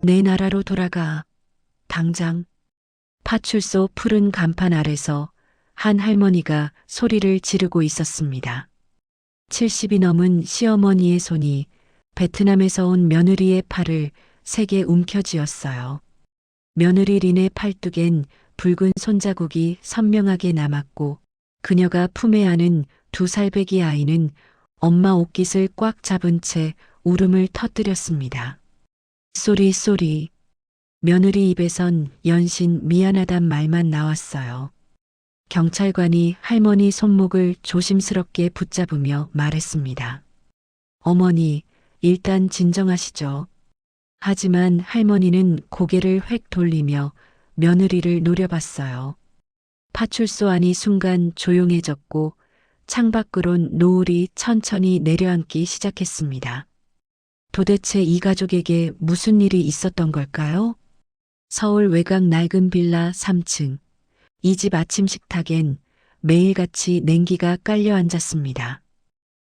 내 나라로 돌아가. 당장. 파출소 푸른 간판 아래서 한 할머니가 소리를 지르고 있었습니다. 70이 넘은 시어머니의 손이 베트남에서 온 며느리의 팔을 세게 움켜쥐었어요. 며느리 린의 팔뚝엔 붉은 손자국이 선명하게 남았고 그녀가 품에 안은 2살배기 아이는 엄마 옷깃을 꽉 잡은 채 울음을 터뜨렸습니다. 쏘리. 며느리 입에선 연신 미안하단 말만 나왔어요. 경찰관이 할머니 손목을 조심스럽게 붙잡으며 말했습니다. 어머니, 일단 진정하시죠. 하지만 할머니는 고개를 획 돌리며 며느리를 노려봤어요. 파출소 안이 순간 조용해졌고 창밖으론 노을이 천천히 내려앉기 시작했습니다. 도대체 이 가족에게 무슨 일이 있었던 걸까요? 서울 외곽 낡은 빌라 3층. 이 집 아침 식탁엔 매일같이 냉기가 깔려 앉았습니다.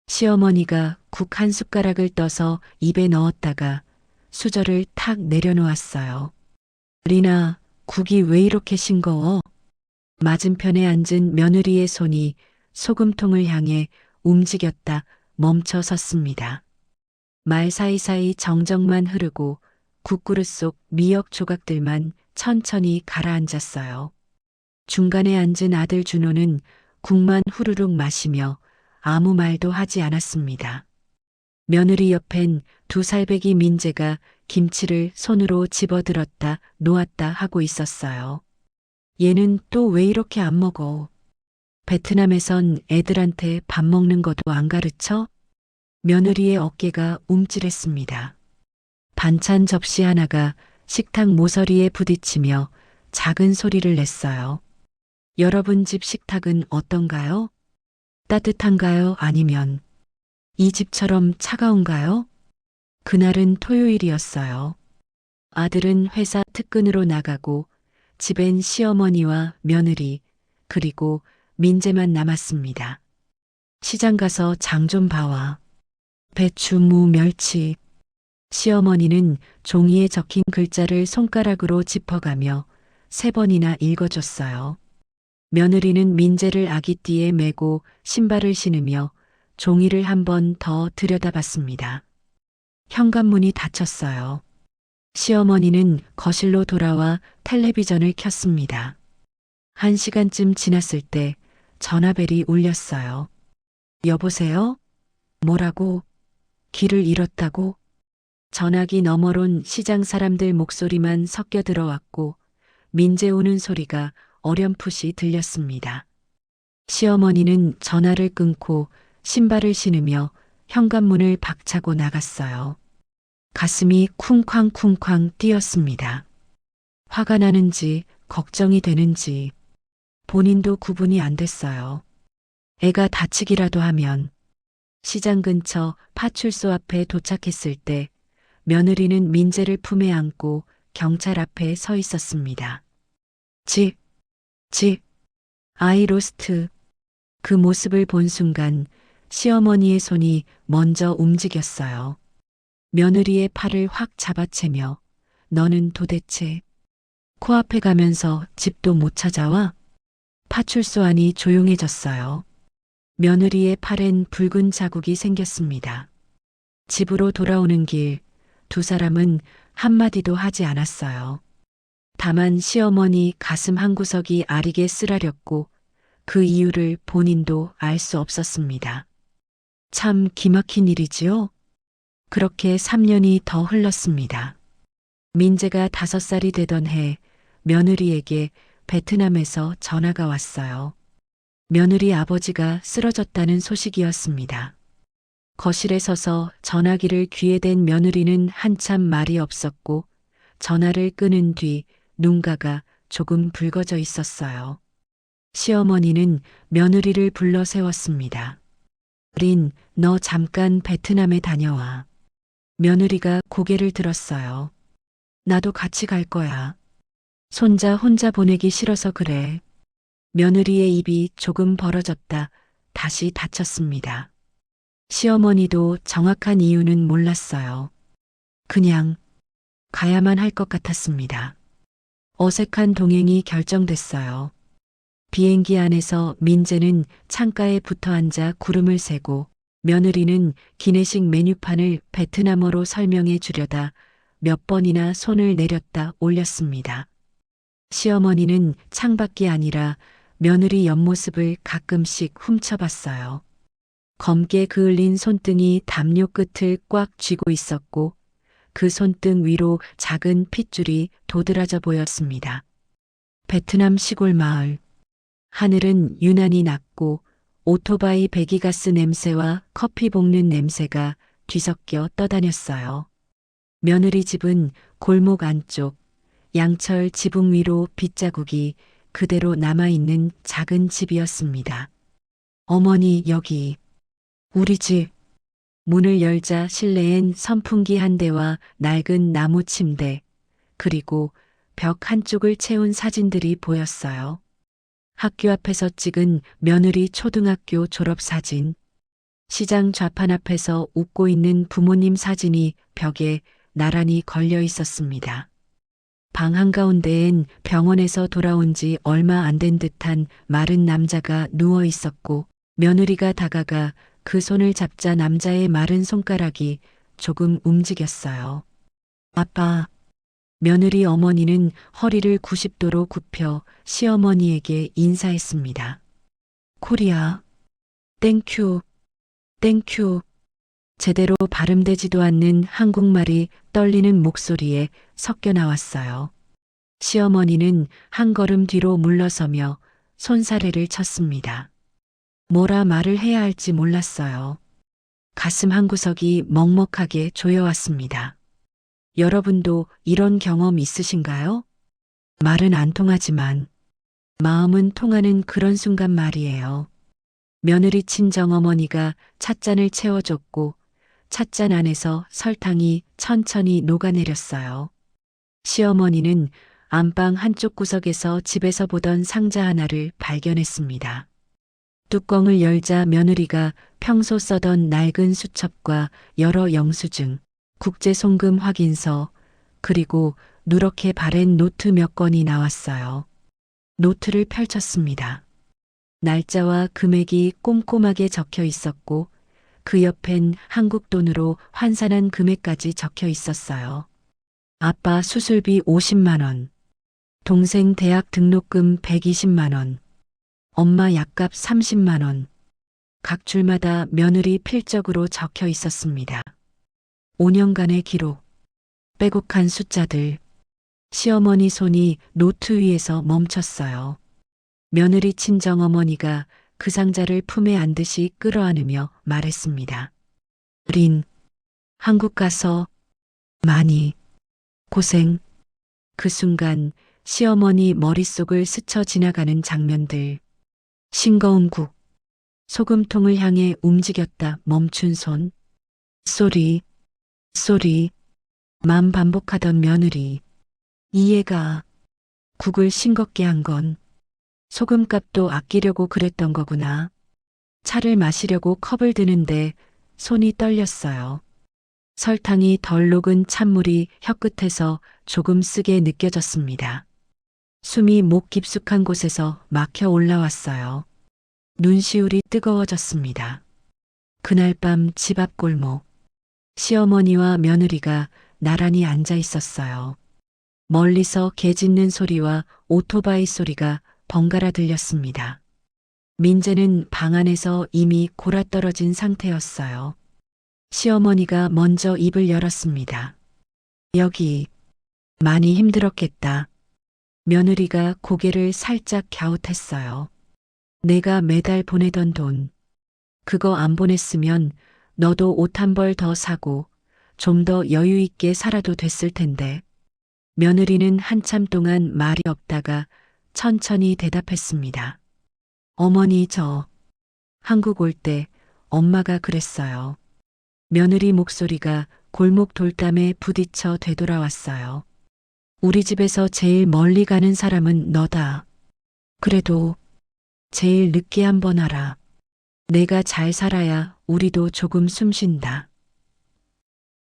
시어머니가 국 한 숟가락을 떠서 입에 넣었다가 수저를 탁 내려놓았어요. 리나, 국이 왜 이렇게 싱거워? 맞은편에 앉은 며느리의 손이 소금통을 향해 움직였다 멈춰 섰습니다. 말 사이사이 정적만 흐르고 국그릇 속 미역 조각들만 천천히 가라앉았어요. 중간에 앉은 아들 준호는 국만 후루룩 마시며 아무 말도 하지 않았습니다. 며느리 옆엔 2살배기 민재가 김치를 손으로 집어들었다 놓았다 하고 있었어요. 얘는 또 왜 이렇게 안 먹어? 베트남에선 애들한테 밥 먹는 것도 안 가르쳐? 며느리의 어깨가 움찔했습니다. 반찬 접시 하나가 식탁 모서리에 부딪히며 작은 소리를 냈어요. 여러분 집 식탁은 어떤가요? 따뜻한가요? 아니면 이 집처럼 차가운가요? 그날은 토요일이었어요. 아들은 회사 특근으로 나가고 집엔 시어머니와 며느리 그리고 민재만 남았습니다. 시장 가서 장 좀 봐와. 배추, 무, 멸치. 시어머니는 종이에 적힌 글자를 손가락으로 짚어가며 3번이나 읽어줬어요. 며느리는 민재를 아기띠에 메고 신발을 신으며 종이를 한 번 더 들여다봤습니다. 현관문이 닫혔어요. 시어머니는 거실로 돌아와 텔레비전을 켰습니다. 1시간쯤 지났을 때 전화벨이 울렸어요. 여보세요? 뭐라고? 길을 잃었다고? 전화기 너머론 시장 사람들 목소리만 섞여 들어왔고 민재 우는 소리가 어렴풋이 들렸습니다. 시어머니는 전화를 끊고 신발을 신으며 현관문을 박차고 나갔어요. 가슴이 쿵쾅쿵쾅 뛰었습니다. 화가 나는지 걱정이 되는지 본인도 구분이 안 됐어요. 애가 다치기라도 하면 시장 근처 파출소 앞에 도착했을 때 며느리는 민재를 품에 안고 경찰 앞에 서 있었습니다. 집, 아이 로스트. 그 모습을 본 순간 시어머니의 손이 먼저 움직였어요. 며느리의 팔을 확 잡아채며 너는 도대체 코앞에 가면서 집도 못 찾아와? 파출소 안이 조용해졌어요. 며느리의 팔엔 붉은 자국이 생겼습니다. 집으로 돌아오는 길, 2사람은 한마디도 하지 않았어요. 다만 시어머니 가슴 한구석이 아리게 쓰라렸고 그 이유를 본인도 알 수 없었습니다. 참 기막힌 일이지요? 그렇게 3년이 더 흘렀습니다. 민재가 5살이 되던 해 며느리에게 베트남에서 전화가 왔어요. 며느리 아버지가 쓰러졌다는 소식이었습니다. 거실에 서서 전화기를 귀에 댄 며느리는 한참 말이 없었고 전화를 끊은 뒤 눈가가 조금 붉어져 있었어요. 시어머니는 며느리를 불러 세웠습니다. 린, 너 잠깐 베트남에 다녀와. 며느리가 고개를 들었어요. 나도 같이 갈 거야. 손자 혼자 보내기 싫어서 그래. 며느리의 입이 조금 벌어졌다 다시 닫혔습니다. 시어머니도 정확한 이유는 몰랐어요. 그냥 가야만 할 것 같았습니다. 어색한 동행이 결정됐어요. 비행기 안에서 민재는 창가에 붙어 앉아 구름을 세고 며느리는 기내식 메뉴판을 베트남어로 설명해 주려다 몇 번이나 손을 내렸다 올렸습니다. 시어머니는 창밖이 아니라 며느리 옆모습을 가끔씩 훔쳐봤어요. 검게 그을린 손등이 담요 끝을 꽉 쥐고 있었고 그 손등 위로 작은 핏줄이 도드라져 보였습니다. 베트남 시골 마을. 하늘은 유난히 낮고 오토바이 배기가스 냄새와 커피 볶는 냄새가 뒤섞여 떠다녔어요. 며느리 집은 골목 안쪽 양철 지붕 위로 빗자국이 그대로 남아있는 작은 집이었습니다. 어머니 여기 우리 집. 문을 열자 실내엔 선풍기 한 대와 낡은 나무 침대 그리고 벽 한쪽을 채운 사진들이 보였어요. 학교 앞에서 찍은 며느리 초등학교 졸업사진, 시장 좌판 앞에서 웃고 있는 부모님 사진이 벽에 나란히 걸려 있었습니다. 방 한가운데엔 병원에서 돌아온 지 얼마 안 된 듯한 마른 남자가 누워 있었고 며느리가 다가가 그 손을 잡자 남자의 마른 손가락이 조금 움직였어요. 아빠. 며느리 어머니는 허리를 90도로 굽혀 시어머니에게 인사했습니다. 코리아. 땡큐. 땡큐. 제대로 발음되지도 않는 한국말이 떨리는 목소리에 섞여 나왔어요. 시어머니는 한 걸음 뒤로 물러서며 손사래를 쳤습니다. 뭐라 말을 해야 할지 몰랐어요. 가슴 한구석이 먹먹하게 조여왔습니다. 여러분도 이런 경험 있으신가요? 말은 안 통하지만 마음은 통하는 그런 순간 말이에요. 며느리 친정어머니가 찻잔을 채워줬고 찻잔 안에서 설탕이 천천히 녹아내렸어요. 시어머니는 안방 한쪽 구석에서 집에서 보던 상자 하나를 발견했습니다. 뚜껑을 열자 며느리가 평소 써던 낡은 수첩과 여러 영수증, 국제송금 확인서, 그리고 누렇게 바랜 노트 몇 건이 나왔어요. 노트를 펼쳤습니다. 날짜와 금액이 꼼꼼하게 적혀 있었고 그 옆엔 한국 돈으로 환산한 금액까지 적혀 있었어요. 아빠 수술비 50만 원, 동생 대학 등록금 120만 원, 엄마 약값 30만 원. 각 줄마다 며느리 필적으로 적혀 있었습니다. 5년간의 기록, 빼곡한 숫자들. 시어머니 손이 노트 위에서 멈췄어요. 며느리 친정어머니가 그 상자를 품에 안듯이 끌어안으며 말했습니다. 린, 한국 가서 많이 고생. 그 순간 시어머니 머릿속을 스쳐 지나가는 장면들. 싱거운 국, 소금통을 향해 움직였다 멈춘 손, 쏘리, 쏘리, 맘 반복하던 며느리. 이해가. 국을 싱겁게 한 건 소금값도 아끼려고 그랬던 거구나. 차를 마시려고 컵을 드는데 손이 떨렸어요. 설탕이 덜 녹은 찬물이 혀끝에서 조금 쓰게 느껴졌습니다. 숨이 목 깊숙한 곳에서 막혀 올라왔어요. 눈시울이 뜨거워졌습니다. 그날 밤 집 앞 골목. 시어머니와 며느리가 나란히 앉아 있었어요. 멀리서 개 짖는 소리와 오토바이 소리가 번갈아 들렸습니다. 민재는 방 안에서 이미 골아떨어진 상태였어요. 시어머니가 먼저 입을 열었습니다. 여기 많이 힘들었겠다. 며느리가 고개를 살짝 갸웃했어요. 내가 매달 보내던 돈. 그거 안 보냈으면 너도 옷 한 벌 더 사고 좀 더 여유 있게 살아도 됐을 텐데. 며느리는 한참 동안 말이 없다가 천천히 대답했습니다. 어머니 저 한국 올 때 엄마가 그랬어요. 며느리 목소리가 골목 돌담에 부딪혀 되돌아왔어요. 우리 집에서 제일 멀리 가는 사람은 너다. 그래도 제일 늦게 한번 알아. 내가 잘 살아야 우리도 조금 숨 쉰다.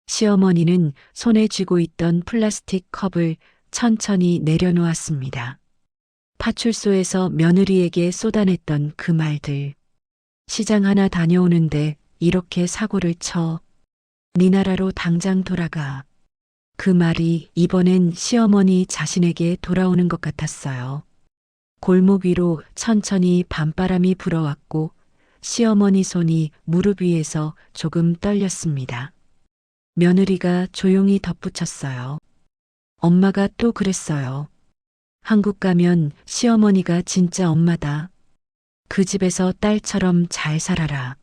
시어머니는 손에 쥐고 있던 플라스틱 컵을 천천히 내려놓았습니다. 파출소에서 며느리에게 쏟아냈던 그 말들. 시장 하나 다녀오는데 이렇게 사고를 쳐. 네 나라로 당장 돌아가. 그 말이 이번엔 시어머니 자신에게 돌아오는 것 같았어요. 골목 위로 천천히 밤바람이 불어왔고 시어머니 손이 무릎 위에서 조금 떨렸습니다. 며느리가 조용히 덧붙였어요. 엄마가 또 그랬어요. 한국 가면 시어머니가 진짜 엄마다. 그 집에서 딸처럼 잘 살아라.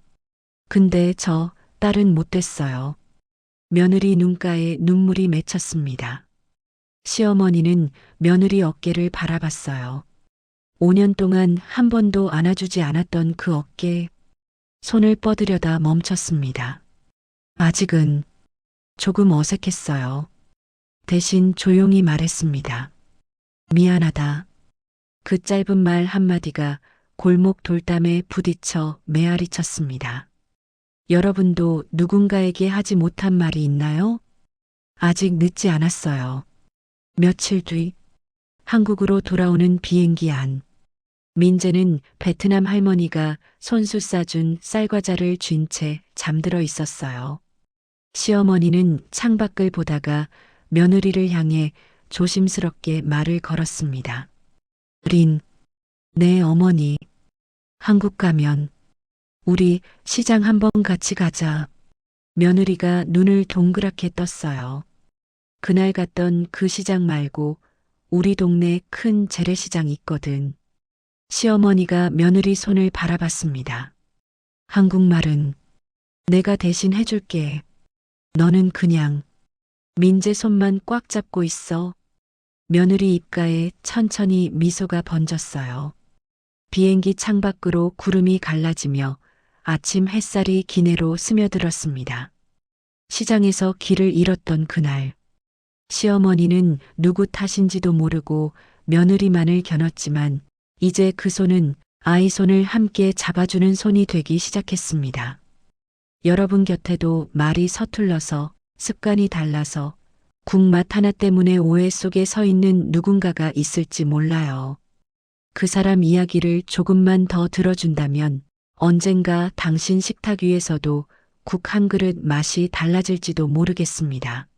근데 저 딸은 못 됐어요. 며느리 눈가에 눈물이 맺혔습니다. 시어머니는 며느리 어깨를 바라봤어요. 5년 동안 한 번도 안아주지 않았던 그 어깨, 손을 뻗으려다 멈췄습니다. 아직은 조금 어색했어요. 대신 조용히 말했습니다. 미안하다. 그 짧은 말 한마디가 골목 돌담에 부딪혀 메아리 쳤습니다. 여러분도 누군가에게 하지 못한 말이 있나요? 아직 늦지 않았어요. 며칠 뒤 한국으로 돌아오는 비행기 안. 민재는 베트남 할머니가 손수 싸준 쌀과자를 쥔 채 잠들어 있었어요. 시어머니는 창밖을 보다가 며느리를 향해 조심스럽게 말을 걸었습니다. 린, 내 어머니, 한국 가면 우리 시장 한번 같이 가자. 며느리가 눈을 동그랗게 떴어요. 그날 갔던 그 시장 말고 우리 동네 큰 재래시장 있거든. 시어머니가 며느리 손을 바라봤습니다. 한국말은 내가 대신 해줄게. 너는 그냥 민재 손만 꽉 잡고 있어. 며느리 입가에 천천히 미소가 번졌어요. 비행기 창밖으로 구름이 갈라지며 아침 햇살이 기내로 스며들었습니다. 시장에서 길을 잃었던 그날, 시어머니는 누구 탓인지도 모르고 며느리만을 겨눴지만 이제 그 손은 아이 손을 함께 잡아주는 손이 되기 시작했습니다. 여러분 곁에도 말이 서툴러서 습관이 달라서 국맛 하나 때문에 오해 속에 서 있는 누군가가 있을지 몰라요. 그 사람 이야기를 조금만 더 들어준다면 언젠가 당신 식탁 위에서도 국 한 그릇 맛이 달라질지도 모르겠습니다.